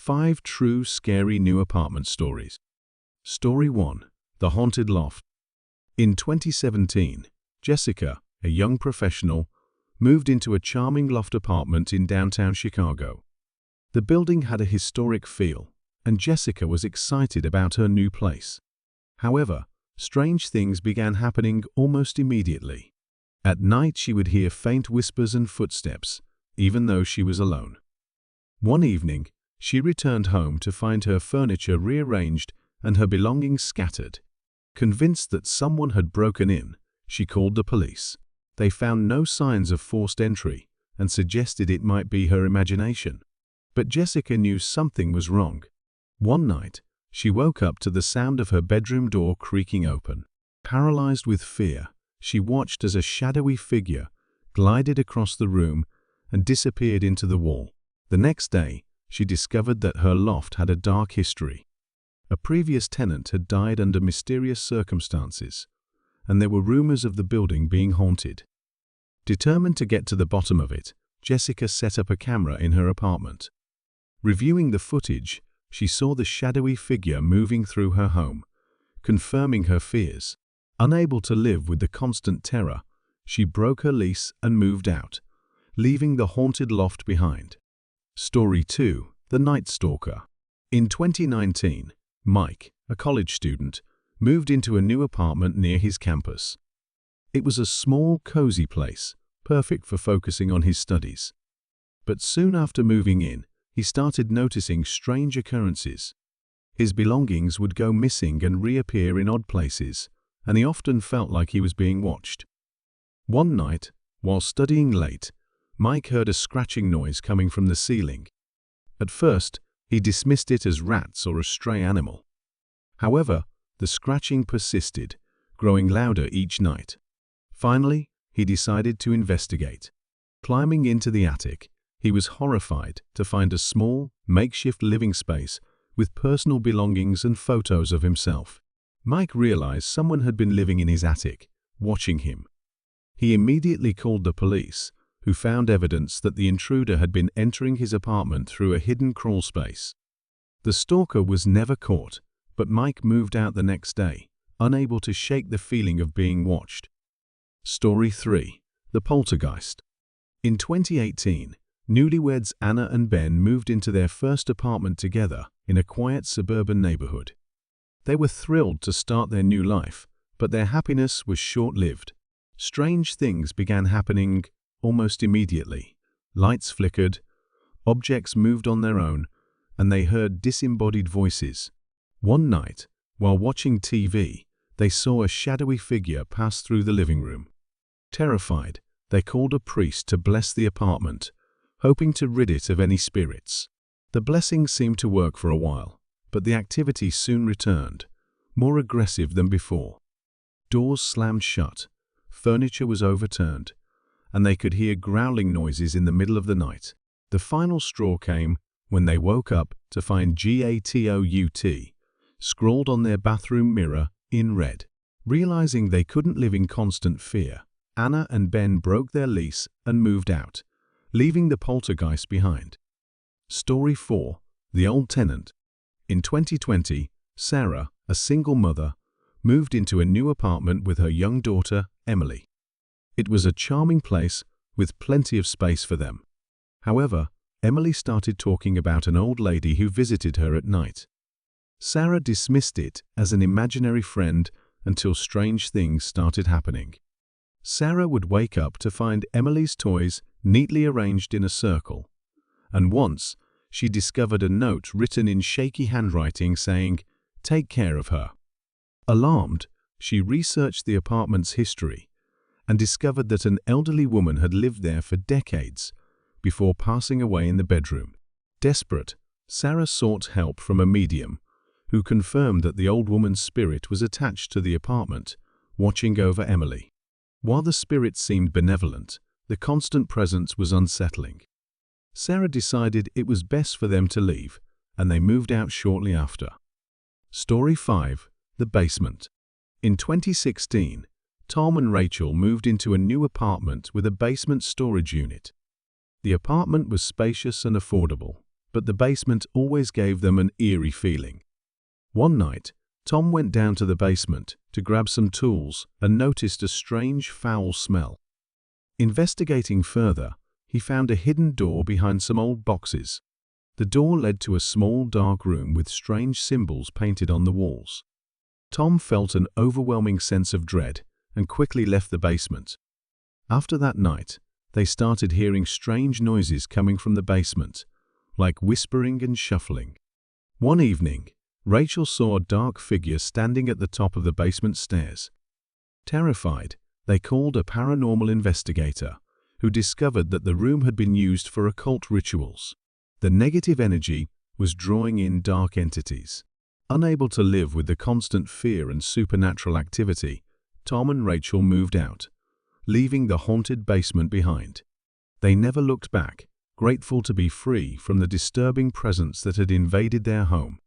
5 true scary new apartment stories. Story 1. The Haunted Loft. In 2017, Jessica, a young professional, moved into a charming loft apartment in downtown Chicago. The building had a historic feel, and Jessica was excited about her new place. However, strange things began happening almost immediately. At night, she would hear faint whispers and footsteps, even though she was alone. One evening, she returned home to find her furniture rearranged and her belongings scattered. Convinced that someone had broken in, she called the police. They found no signs of forced entry and suggested it might be her imagination. But Jessica knew something was wrong. One night, she woke up to the sound of her bedroom door creaking open. Paralyzed with fear, she watched as a shadowy figure glided across the room and disappeared into the wall. The next day, she discovered that her loft had a dark history. A previous tenant had died under mysterious circumstances, and there were rumors of the building being haunted. Determined to get to the bottom of it, Jessica set up a camera in her apartment. Reviewing the footage, she saw the shadowy figure moving through her home, confirming her fears. Unable to live with the constant terror, she broke her lease and moved out, leaving the haunted loft behind. Story 2. The Night Stalker. In 2019, Mike, a college student, moved into a new apartment near his campus. It was a small, cozy place, perfect for focusing on his studies. But soon after moving in, he started noticing strange occurrences. His belongings would go missing and reappear in odd places, and he often felt like he was being watched. One night, while studying late, Mike heard a scratching noise coming from the ceiling. At first, he dismissed it as rats or a stray animal. However, the scratching persisted, growing louder each night. Finally, he decided to investigate. Climbing into the attic, he was horrified to find a small, makeshift living space with personal belongings and photos of himself. Mike realized someone had been living in his attic, watching him. He immediately called the police, who found evidence that the intruder had been entering his apartment through a hidden crawl space. The stalker was never caught, but Mike moved out the next day, unable to shake the feeling of being watched. Story 3. The Poltergeist. In 2018, newlyweds Anna and Ben moved into their first apartment together in a quiet suburban neighborhood. They were thrilled to start their new life, but their happiness was short-lived. Strange things began happening almost immediately. Lights flickered, objects moved on their own, and they heard disembodied voices. One night, while watching TV, they saw a shadowy figure pass through the living room. Terrified, they called a priest to bless the apartment, hoping to rid it of any spirits. The blessing seemed to work for a while, but the activity soon returned, more aggressive than before. Doors slammed shut, furniture was overturned, and they could hear growling noises in the middle of the night. The final straw came when they woke up to find GATOUT scrawled on their bathroom mirror in red. Realizing they couldn't live in constant fear, Anna and Ben broke their lease and moved out, leaving the poltergeist behind. Story 4. The Old Tenant. In 2020, Sarah, a single mother, moved into a new apartment with her young daughter, Emily. It was a charming place with plenty of space for them. However, Emily started talking about an old lady who visited her at night. Sarah dismissed it as an imaginary friend until strange things started happening. Sarah would wake up to find Emily's toys neatly arranged in a circle, and once she discovered a note written in shaky handwriting saying, "Take care of her." Alarmed, she researched the apartment's history and discovered that an elderly woman had lived there for decades before passing away in the bedroom. Desperate, Sarah sought help from a medium who confirmed that the old woman's spirit was attached to the apartment, watching over Emily. While the spirit seemed benevolent, the constant presence was unsettling. Sarah decided it was best for them to leave, and they moved out shortly after. Story 5. The Basement. In 2016, Tom and Rachel moved into a new apartment with a basement storage unit. The apartment was spacious and affordable, but the basement always gave them an eerie feeling. One night, Tom went down to the basement to grab some tools and noticed a strange, foul smell. Investigating further, he found a hidden door behind some old boxes. The door led to a small, dark room with strange symbols painted on the walls. Tom felt an overwhelming sense of dread and quickly left the basement. After that night, they started hearing strange noises coming from the basement, like whispering and shuffling. One evening, Rachel saw a dark figure standing at the top of the basement stairs. Terrified, they called a paranormal investigator, who discovered that the room had been used for occult rituals. The negative energy was drawing in dark entities. Unable to live with the constant fear and supernatural activity, Tom and Rachel moved out, leaving the haunted basement behind. They never looked back, grateful to be free from the disturbing presence that had invaded their home.